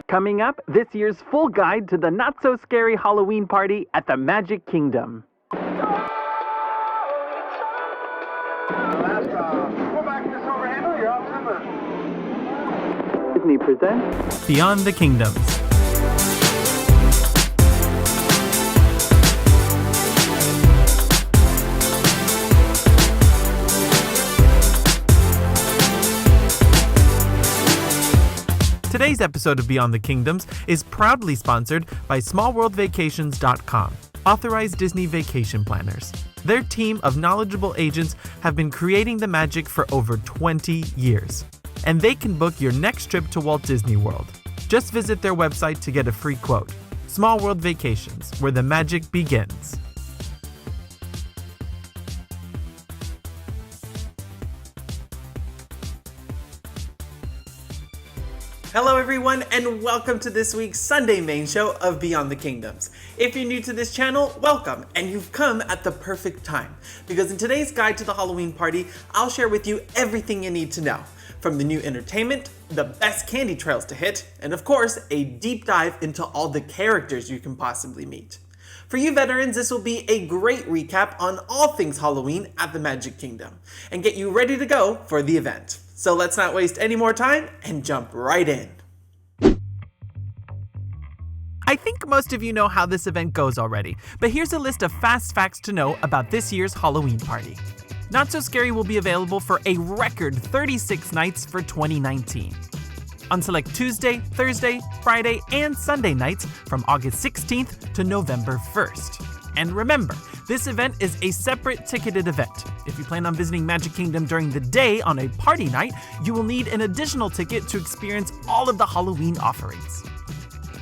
Coming up, this year's full guide to the not-so-scary Halloween party at the Magic Kingdom. Go back to this overhandle, you're off limit. Disney presents Beyond the Kingdoms. Today's episode of Beyond the Kingdoms is proudly sponsored by SmallWorldVacations.com, authorized Disney vacation planners. Their team of knowledgeable agents have been creating the magic for over 20 years, and they can book your next trip to Walt Disney World. Just visit their website to get a free quote. Small World Vacations, where the magic begins. Hello everyone, and welcome to this week's Sunday main show of Beyond the Kingdoms. If you're new to this channel, welcome, and you've come at the perfect time, because in today's guide to the Halloween party, I'll share with you everything you need to know, from the new entertainment, the best candy trails to hit, and of course, a deep dive into all the characters you can possibly meet. For you veterans, this will be a great recap on all things Halloween at the Magic Kingdom, and get you ready to go for the event. So let's not waste any more time and jump right in. I think most of you know how this event goes already, but here's a list of fast facts to know about this year's Halloween party. Not So Scary will be available for a record 36 nights for 2019. On select Tuesday, Thursday, Friday, and Sunday nights from August 16th to November 1st. And remember, this event is a separate ticketed event. If you plan on visiting Magic Kingdom during the day on a party night, you will need an additional ticket to experience all of the Halloween offerings.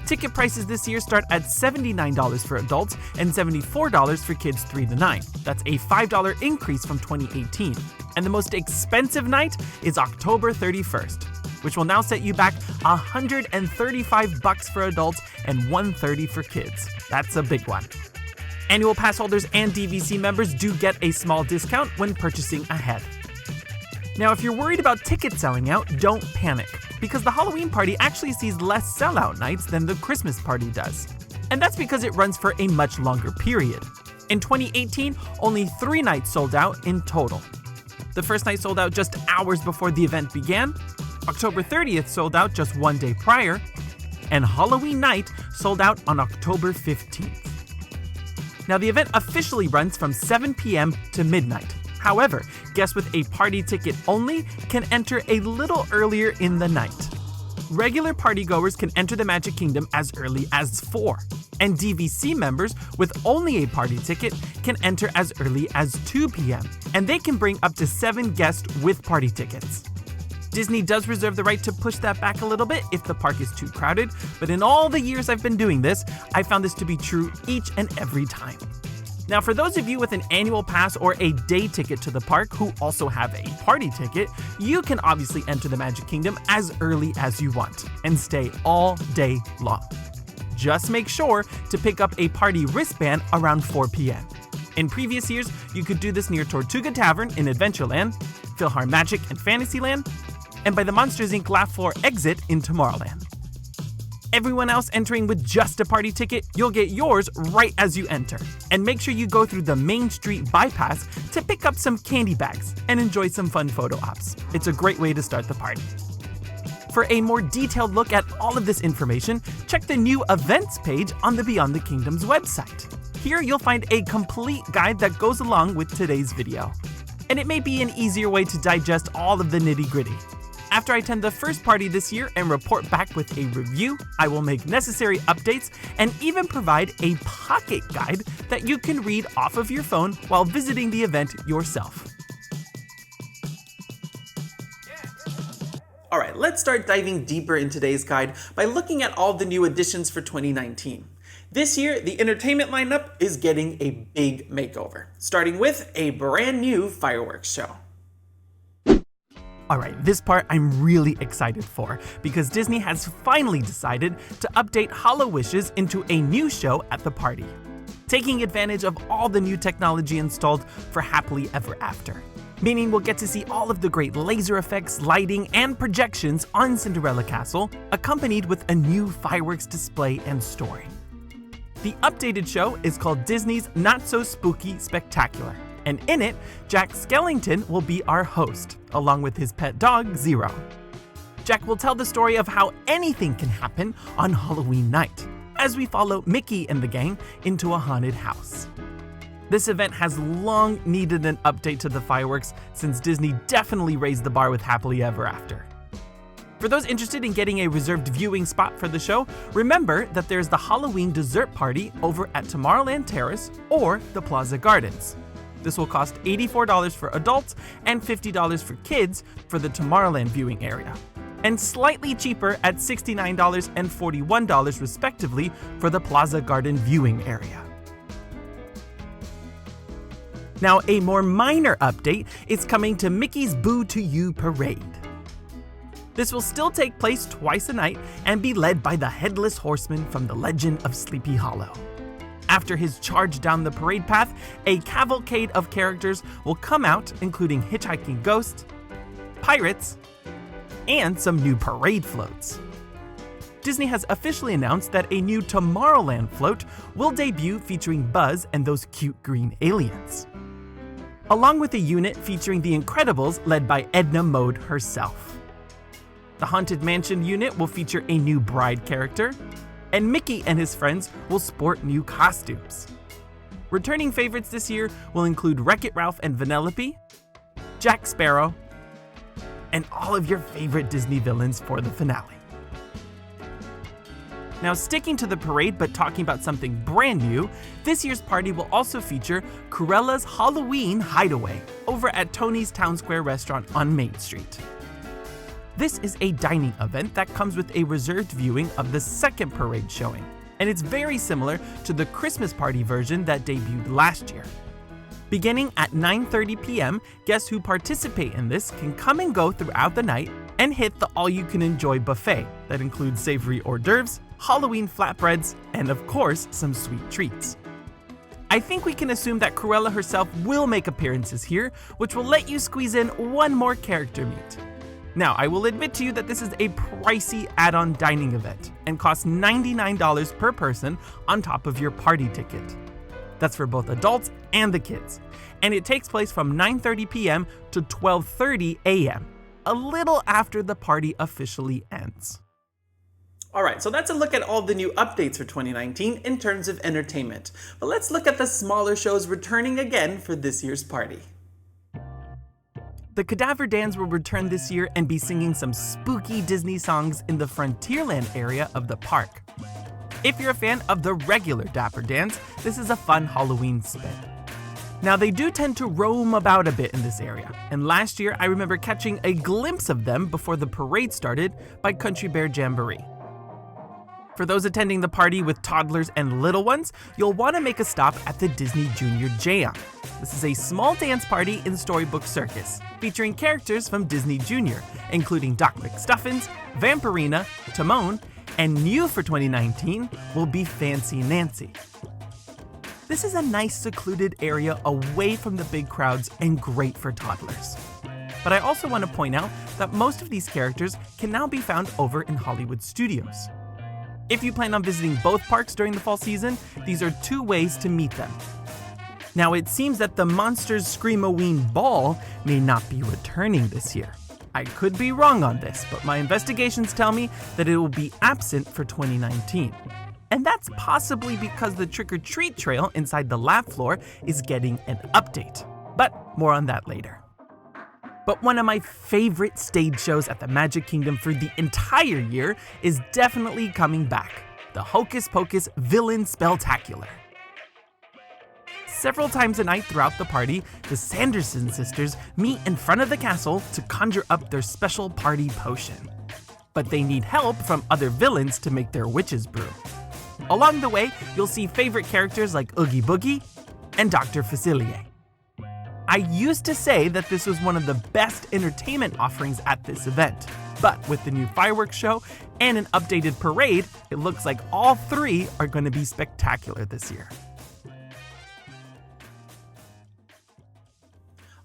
Ticket prices this year start at $79 for adults and $74 for kids 3 to 9. That's a $5 increase from 2018. And the most expensive night is October 31st, which will now set you back $135 for adults and $130 for kids. That's a big one. Annual pass holders and DVC members do get a small discount when purchasing ahead. Now, if you're worried about tickets selling out, don't panic, because the Halloween party actually sees less sellout nights than the Christmas party does. And that's because it runs for a much longer period. In 2018, only 3 nights sold out in total. The first night sold out just hours before the event began, October 30th sold out just 1 day prior, and Halloween night sold out on October 15th. Now, the event officially runs from 7 p.m. to midnight. However, guests with a party ticket only can enter a little earlier in the night. Regular partygoers can enter the Magic Kingdom as early as 4, and DVC members with only a party ticket can enter as early as 2 p.m., and they can bring up to 7 guests with party tickets. Disney does reserve the right to push that back a little bit if the park is too crowded, but in all the years I've been doing this, I found this to be true each and every time. Now, for those of you with an annual pass or a day ticket to the park who also have a party ticket, you can obviously enter the Magic Kingdom as early as you want and stay all day long. Just make sure to pick up a party wristband around 4 p.m. In previous years, you could do this near Tortuga Tavern in Adventureland, PhilharMagic in Fantasyland, and by the Monsters, Inc. Laugh Floor exit in Tomorrowland. Everyone else entering with just a party ticket, you'll get yours right as you enter. And make sure you go through the Main Street bypass to pick up some candy bags and enjoy some fun photo ops. It's a great way to start the party. For a more detailed look at all of this information, check the new events page on the Beyond the Kingdoms website. Here you'll find a complete guide that goes along with today's video. And it may be an easier way to digest all of the nitty-gritty. After I attend the first party this year and report back with a review, I will make necessary updates and even provide a pocket guide that you can read off of your phone while visiting the event yourself. Alright, let's start diving deeper in today's guide by looking at all the new additions for 2019. This year, the entertainment lineup is getting a big makeover, starting with a brand new fireworks show. Alright, this part I'm really excited for, because Disney has finally decided to update HalloWishes into a new show at the party, taking advantage of all the new technology installed for Happily Ever After. meaning we'll get to see all of the great laser effects, lighting, and projections on Cinderella Castle, accompanied with a new fireworks display and story. The updated show is called Disney's Not So Spooky Spectacular, and in it, Jack Skellington will be our host, along with his pet dog, Zero. Jack will tell the story of how anything can happen on Halloween night, as we follow Mickey and the gang into a haunted house. This event has long needed an update to the fireworks since Disney definitely raised the bar with Happily Ever After. For those interested in getting a reserved viewing spot for the show, remember that there's the Halloween dessert party over at Tomorrowland Terrace or the Plaza Gardens. This will cost $84 for adults and $50 for kids for the Tomorrowland viewing area, and slightly cheaper at $69 and $41 respectively for the Plaza Garden viewing area. Now, a more minor update is coming to Mickey's Boo to You Parade. This will still take place twice a night and be led by the Headless Horseman from the Legend of Sleepy Hollow. After his charge down the parade path, a cavalcade of characters will come out, including hitchhiking ghosts, pirates, and some new parade floats. Disney has officially announced that a new Tomorrowland float will debut featuring Buzz and those cute green aliens, along with a unit featuring the Incredibles led by Edna Mode herself. The Haunted Mansion unit will feature a new bride character, and Mickey and his friends will sport new costumes. Returning favorites this year will include Wreck-It Ralph and Vanellope, Jack Sparrow, and all of your favorite Disney villains for the finale. Now, sticking to the parade but talking about something brand new, this year's party will also feature Cruella's Halloween Hideaway over at Tony's Town Square restaurant on Main Street. This is a dining event that comes with a reserved viewing of the second parade showing, and it's very similar to the Christmas party version that debuted last year. Beginning at 9:30 p.m., guests who participate in this can come and go throughout the night and hit the all-you-can-enjoy buffet that includes savory hors d'oeuvres, Halloween flatbreads, and of course, some sweet treats. I think we can assume that Cruella herself will make appearances here, which will let you squeeze in one more character meet. Now, I will admit to you that this is a pricey add-on dining event and costs $99 per person on top of your party ticket. That's for both adults and the kids, and it takes place from 9:30 p.m. to 12:30 a.m., a little after the party officially ends. Alright, so that's a look at all the new updates for 2019 in terms of entertainment. But let's look at the smaller shows returning again for this year's party. The Cadaver Dans will return this year and be singing some spooky Disney songs in the Frontierland area of the park. If you're a fan of the regular Dapper Dans, this is a fun Halloween spin. Now, they do tend to roam about a bit in this area, and last year I remember catching a glimpse of them before the parade started by Country Bear Jamboree. For those attending the party with toddlers and little ones, you'll want to make a stop at the Disney Junior Jam. This is a small dance party in Storybook Circus, featuring characters from Disney Junior, including Doc McStuffins, Vampirina, Timon, and new for 2019 will be Fancy Nancy. This is a nice secluded area away from the big crowds and great for toddlers. But I also want to point out that most of these characters can now be found over in Hollywood Studios. If you plan on visiting both parks during the fall season, these are two ways to meet them. Now, it seems that the Monsters Scream-O-Ween Ball may not be returning this year. I could be wrong on this, but my investigations tell me that it will be absent for 2019. And that's possibly because the trick-or-treat trail inside the lab floor is getting an update. But more on that later. But one of my favorite stage shows at the Magic Kingdom for the entire year is definitely coming back, the Hocus Pocus Villain Spelltacular. Several times a night throughout the party, the Sanderson sisters meet in front of the castle to conjure up their special party potion. But they need help from other villains to make their witch's brew. Along the way, you'll see favorite characters like Oogie Boogie and Dr. Facilier. I used to say that this was one of the best entertainment offerings at this event, but with the new fireworks show and an updated parade, it looks like all three are going to be spectacular this year.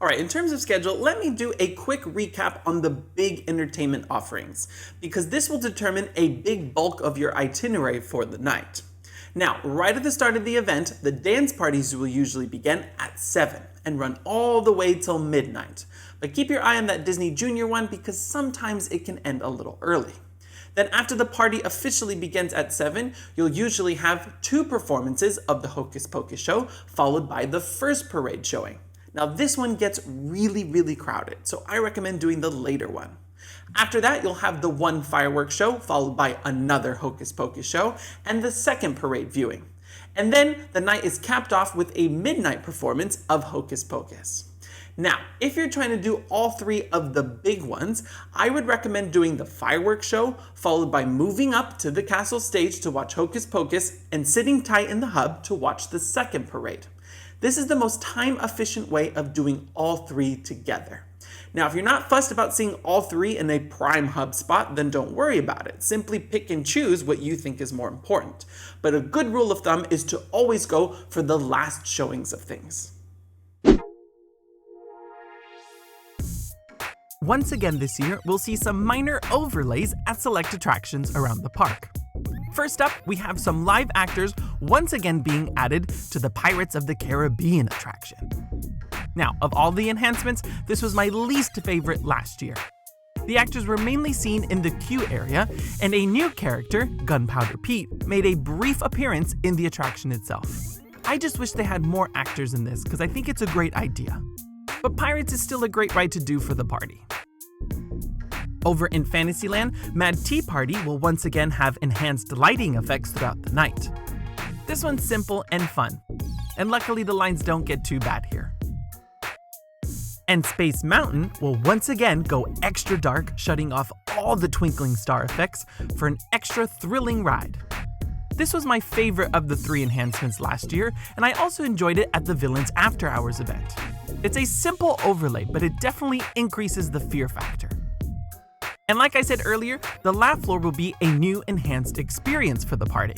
Alright, in terms of schedule, let me do a quick recap on the big entertainment offerings, because this will determine a big bulk of your itinerary for the night. Now, right at the start of the event, the dance parties will usually begin at 7 and run all the way till midnight. But keep your eye on that Disney Junior one because sometimes it can end a little early. Then after the party officially begins at 7, you'll usually have 2 performances of the Hocus Pocus show, followed by the first parade showing. Now this one gets really crowded, so I recommend doing the later one. After that, you'll have the one fireworks show, followed by another Hocus Pocus show, and the second parade viewing. And then the night is capped off with a midnight performance of Hocus Pocus. Now, if you're trying to do all 3 of the big ones, I would recommend doing the fireworks show, followed by moving up to the castle stage to watch Hocus Pocus, and sitting tight in the hub to watch the second parade. This is the most time-efficient way of doing all 3 together. Now, if you're not fussed about seeing all 3 in a prime hub spot, then don't worry about it. Simply pick and choose what you think is more important. But a good rule of thumb is to always go for the last showings of things. Once again this year, we'll see some minor overlays at select attractions around the park. First up, we have some live actors once again being added to the Pirates of the Caribbean attraction. Now, of all the enhancements, this was my least favorite last year. The actors were mainly seen in the queue area, and a new character, Gunpowder Pete, made a brief appearance in the attraction itself. I just wish they had more actors in this because I think it's a great idea. But Pirates is still a great ride to do for the party. Over in Fantasyland, Mad Tea Party will once again have enhanced lighting effects throughout the night. This one's simple and fun, and luckily the lines don't get too bad here. And Space Mountain will once again go extra dark, shutting off all the twinkling star effects for an extra thrilling ride. This was my favorite of the 3 enhancements last year, and I also enjoyed it at the Villains After Hours event. It's a simple overlay, but it definitely increases the fear factor. And like I said earlier, the Laugh Floor will be a new enhanced experience for the party.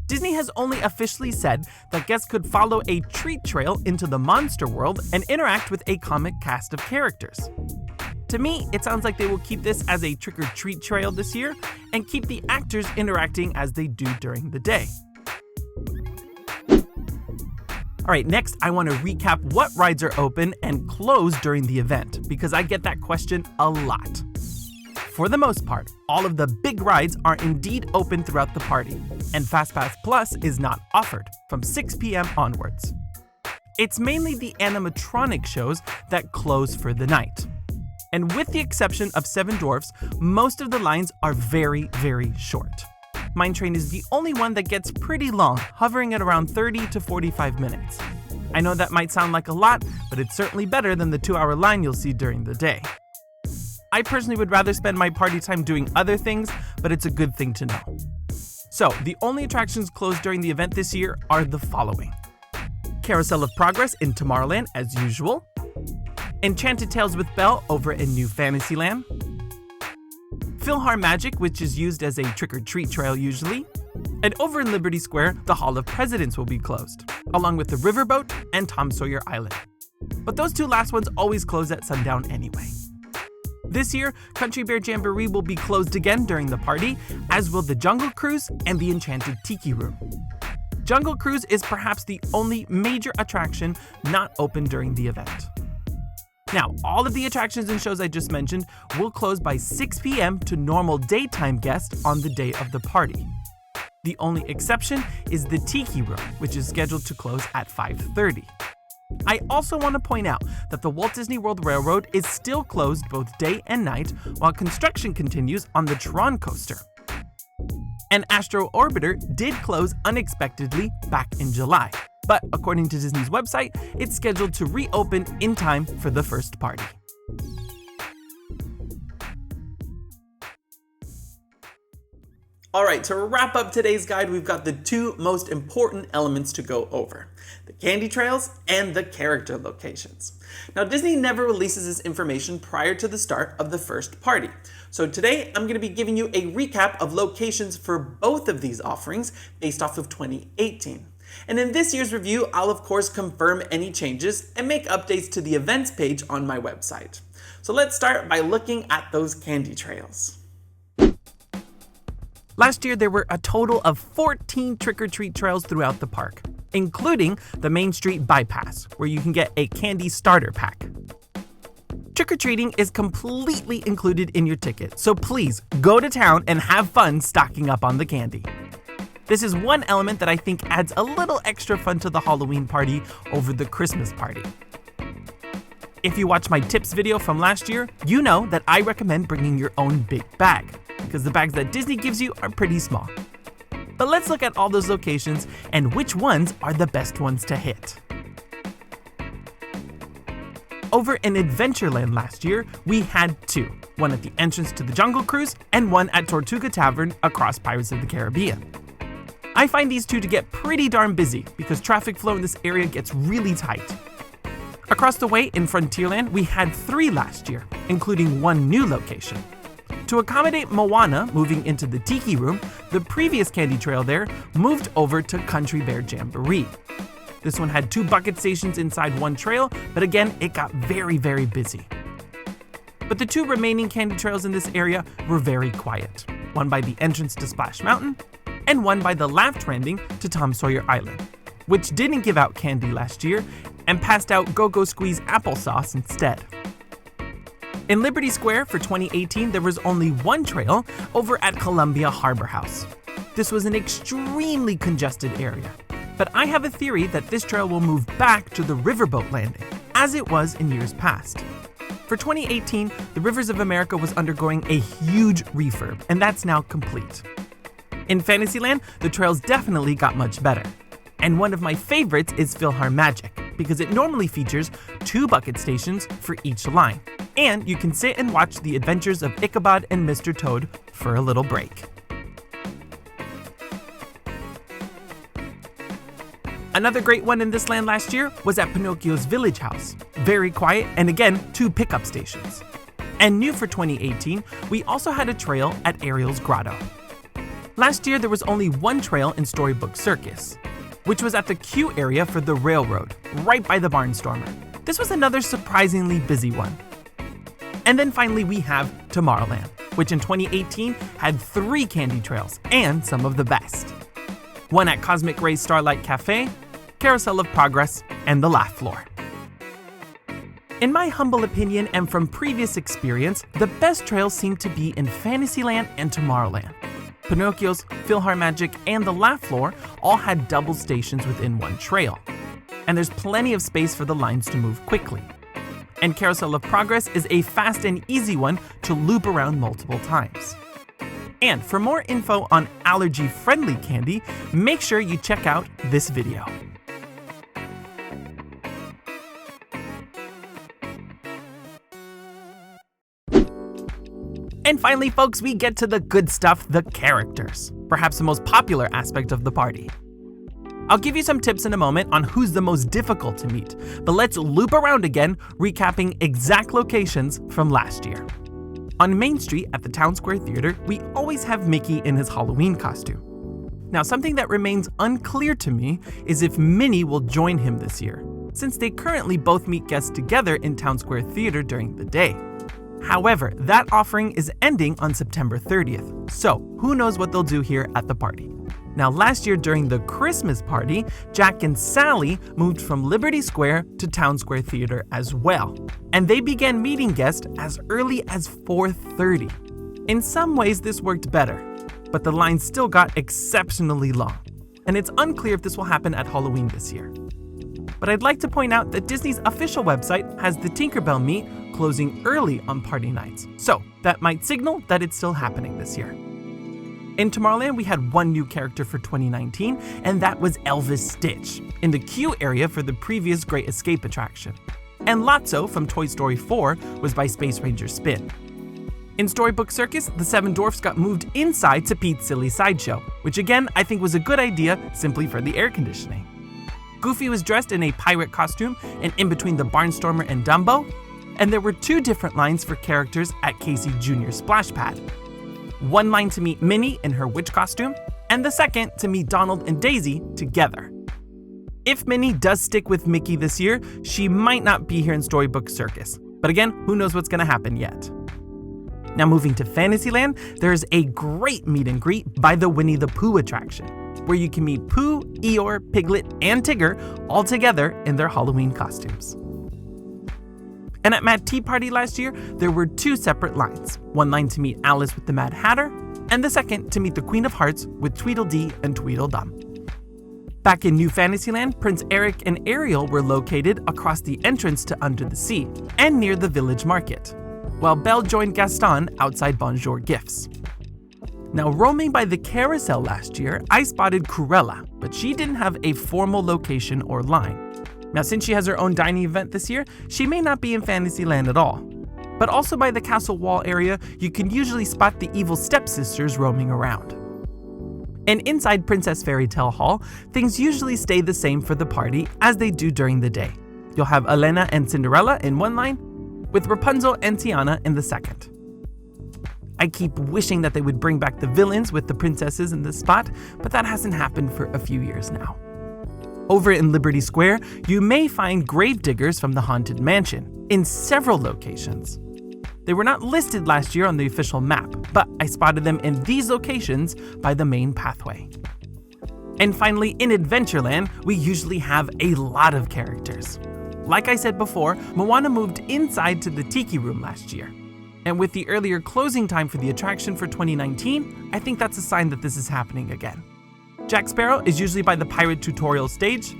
Disney has only officially said that guests could follow a treat trail into the monster world and interact with a comic cast of characters. To me, it sounds like they will keep this as a trick-or-treat trail this year and keep the actors interacting as they do during the day. Alright, next I want to recap what rides are open and closed during the event, because I get that question a lot. For the most part, all of the big rides are indeed open throughout the party, and FastPass Plus is not offered from 6 p.m. onwards. It's mainly the animatronic shows that close for the night. And with the exception of Seven Dwarfs, most of the lines are very short. Mine Train is the only one that gets pretty long, hovering at around 30 to 45 minutes. I know that might sound like a lot, but it's certainly better than the 2-hour line you'll see during the day. I personally would rather spend my party time doing other things, but it's a good thing to know. So, the only attractions closed during the event this year are the following. Carousel of Progress in Tomorrowland as usual. Enchanted Tales with Belle over in New Fantasyland. PhilharMagic, which is used as a trick-or-treat trail usually. And over in Liberty Square, the Hall of Presidents will be closed, along with the Riverboat and Tom Sawyer Island. But those 2 last ones always close at sundown anyway. This year, Country Bear Jamboree will be closed again during the party, as will the Jungle Cruise and the Enchanted Tiki Room. Jungle Cruise is perhaps the only major attraction not open during the event. Now, all of the attractions and shows I just mentioned will close by 6 p.m. to normal daytime guests on the day of the party. The only exception is the Tiki Room, which is scheduled to close at 5:30. I also want to point out that the Walt Disney World Railroad is still closed both day and night while construction continues on the Tron coaster. And Astro Orbiter did close unexpectedly back in July, but according to Disney's website, it's scheduled to reopen in time for the first party. Alright, to wrap up today's guide, we've got the 2 most important elements to go over. The candy trails and the character locations. Now, Disney never releases this information prior to the start of the first party. So today, I'm going to be giving you a recap of locations for both of these offerings based off of 2018. And in this year's review, I'll of course confirm any changes and make updates to the events page on my website. So let's start by looking at those candy trails. Last year, there were a total of 14 trick-or-treat trails throughout the park, including the Main Street Bypass, where you can get a candy starter pack. Trick-or-treating is completely included in your ticket, so please go to town and have fun stocking up on the candy. This is one element that I think adds a little extra fun to the Halloween party over the Christmas party. If you watched my tips video from last year, you know that I recommend bringing your own big bag, because the bags that Disney gives you are pretty small. But let's look at all those locations and which ones are the best ones to hit. Over in Adventureland last year, we had two, one at the entrance to the Jungle Cruise and one at Tortuga Tavern across Pirates of the Caribbean. I find these two to get pretty darn busy because traffic flow in this area gets really tight. Across the way in Frontierland, we had 3 last year, including one new location. To accommodate Moana moving into the Tiki Room, the previous candy trail there moved over to Country Bear Jamboree. This one had 2 bucket stations inside one trail, but again, it got very, very busy. But the 2 remaining candy trails in this area were very quiet. One by the entrance to Splash Mountain, and one by the Laugh Landing to Tom Sawyer Island, which didn't give out candy last year and passed out Go-Go Squeeze applesauce instead. In Liberty Square for 2018, there was only one trail over at Columbia Harbor House. This was an extremely congested area, but I have a theory that this trail will move back to the Riverboat Landing, as it was in years past. For 2018, the Rivers of America was undergoing a huge refurb, and that's now complete. In Fantasyland, the trails definitely got much better. And one of my favorites is PhilharMagic, because it normally features 2 bucket stations for each line. And you can sit and watch the adventures of Ichabod and Mr. Toad for a little break. Another great one in this land last year was at Pinocchio's Village House. Very quiet, and again, 2 pickup stations. And new for 2018, we also had a trail at Ariel's Grotto. Last year, there was only one trail in Storybook Circus, which was at the queue area for the railroad, right by the Barnstormer. This was another surprisingly busy one. And then finally we have Tomorrowland, which in 2018 had 3 candy trails and some of the best. One at Cosmic Ray's Starlight Cafe, Carousel of Progress, and the Laugh Floor. In my humble opinion and from previous experience, the best trails seem to be in Fantasyland and Tomorrowland. Pinocchio's, PhilharMagic, and the Laugh Floor all had double stations within one trail. And there's plenty of space for the lines to move quickly. And Carousel of Progress is a fast and easy one to loop around multiple times. And for more info on allergy-friendly candy, make sure you check out this video. And finally, folks, we get to the good stuff, the characters, perhaps the most popular aspect of the party. I'll give you some tips in a moment on who's the most difficult to meet, but let's loop around again, recapping exact locations from last year. On Main Street at the Town Square Theater, we always have Mickey in his Halloween costume. Now, something that remains unclear to me is if Minnie will join him this year, since they currently both meet guests together in Town Square Theater during the day. However, that offering is ending on September 30th, so who knows what they'll do here at the party. Now, last year during the Christmas party, Jack and Sally moved from Liberty Square to Town Square Theater as well, and they began meeting guests as early as 4:30. In some ways, this worked better, but the line still got exceptionally long, and it's unclear if this will happen at Halloween this year. But I'd like to point out that Disney's official website has the Tinkerbell meet closing early on party nights, so that might signal that it's still happening this year. In Tomorrowland, we had one new character for 2019, and that was Elvis Stitch, in the queue area for the previous Great Escape attraction. And Lotso from Toy Story 4 was by Space Ranger Spin. In Storybook Circus, the 7 dwarfs got moved inside to Pete's Silly Sideshow, which again, I think was a good idea simply for the air conditioning. Goofy was dressed in a pirate costume and in between the Barnstormer and Dumbo, and there were 2 different lines for characters at Casey Jr.'s Splash Pad. One line to meet Minnie in her witch costume, and the second to meet Donald and Daisy together. If Minnie does stick with Mickey this year, she might not be here in Storybook Circus. But again, who knows what's going to happen yet. Now moving to Fantasyland, there's a great meet and greet by the Winnie the Pooh attraction, where you can meet Pooh, Eeyore, Piglet, and Tigger all together in their Halloween costumes. And at Mad Tea Party last year, there were 2 separate lines. One line to meet Alice with the Mad Hatter, and the second to meet the Queen of Hearts with Tweedledee and Tweedledum. Back in New Fantasyland, Prince Eric and Ariel were located across the entrance to Under the Sea and near the village market, while Belle joined Gaston outside Bonjour Gifts. Now, roaming by the carousel last year, I spotted Cruella, but she didn't have a formal location or line. Now, since she has her own dining event this year, she may not be in Fantasyland at all. But also by the castle wall area, you can usually spot the evil stepsisters roaming around. And inside Princess Fairy Tale Hall, things usually stay the same for the party as they do during the day. You'll have Elena and Cinderella in one line, with Rapunzel and Tiana in the second. I keep wishing that they would bring back the villains with the princesses in this spot, but that hasn't happened for a few years now. Over in Liberty Square, you may find gravediggers from the Haunted Mansion in several locations. They were not listed last year on the official map, but I spotted them in these locations by the main pathway. And finally, in Adventureland, we usually have a lot of characters. Like I said before, Moana moved inside to the Tiki Room last year. And with the earlier closing time for the attraction for 2019, I think that's a sign that this is happening again. Jack Sparrow is usually by the Pirate Tutorial stage,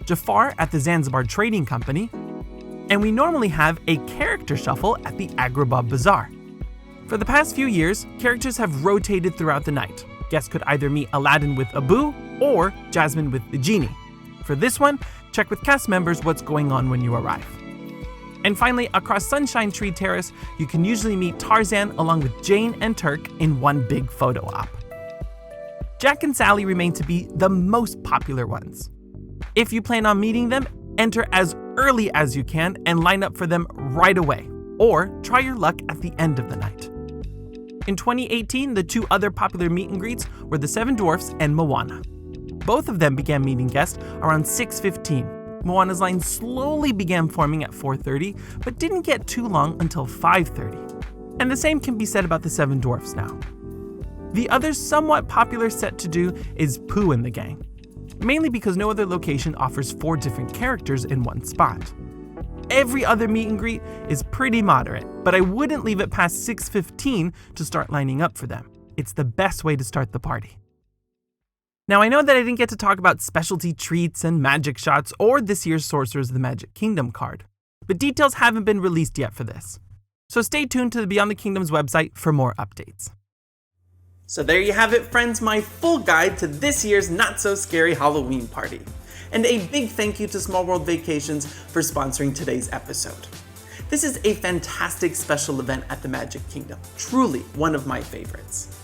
Jafar at the Zanzibar Trading Company, and we normally have a character shuffle at the Agrabah Bazaar. For the past few years, characters have rotated throughout the night. Guests could either meet Aladdin with Abu or Jasmine with the Genie. For this one, check with cast members what's going on when you arrive. And finally, across Sunshine Tree Terrace, you can usually meet Tarzan along with Jane and Turk in one big photo op. Jack and Sally remain to be the most popular ones. If you plan on meeting them, enter as early as you can and line up for them right away, or try your luck at the end of the night. In 2018, the 2 other popular meet and greets were the Seven Dwarfs and Moana. Both of them began meeting guests around 6:15. Moana's line slowly began forming at 4:30, but didn't get too long until 5:30. And the same can be said about the Seven Dwarfs now. The other somewhat popular set to do is Pooh and the Gang, mainly because no other location offers 4 different characters in one spot. Every other meet and greet is pretty moderate, but I wouldn't leave it past 6:15 to start lining up for them. It's the best way to start the party. Now, I know that I didn't get to talk about specialty treats and magic shots or this year's Sorcerers of the Magic Kingdom card, but details haven't been released yet for this. So stay tuned to the Beyond the Kingdoms website for more updates. So there you have it, friends, my full guide to this year's not-so-scary Halloween party. And a big thank you to Small World Vacations for sponsoring today's episode. This is a fantastic special event at the Magic Kingdom, truly one of my favorites.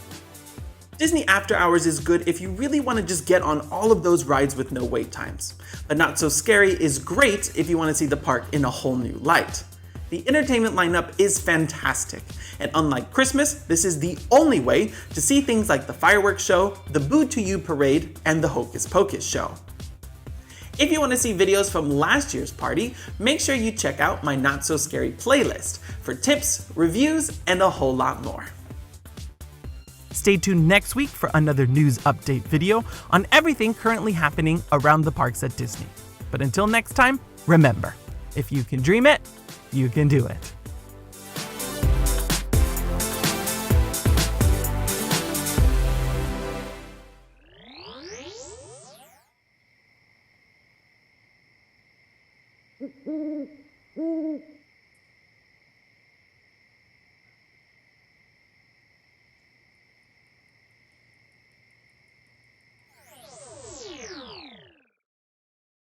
Disney After Hours is good if you really want to just get on all of those rides with no wait times. But Not So Scary is great if you want to see the park in a whole new light. The entertainment lineup is fantastic, and unlike Christmas, this is the only way to see things like the fireworks show, the Boo to You parade, and the Hocus Pocus show. If you want to see videos from last year's party, make sure you check out my Not So Scary playlist for tips, reviews, and a whole lot more. Stay tuned next week for another news update video on everything currently happening around the parks at Disney. But until next time, remember, if you can dream it, you can do it.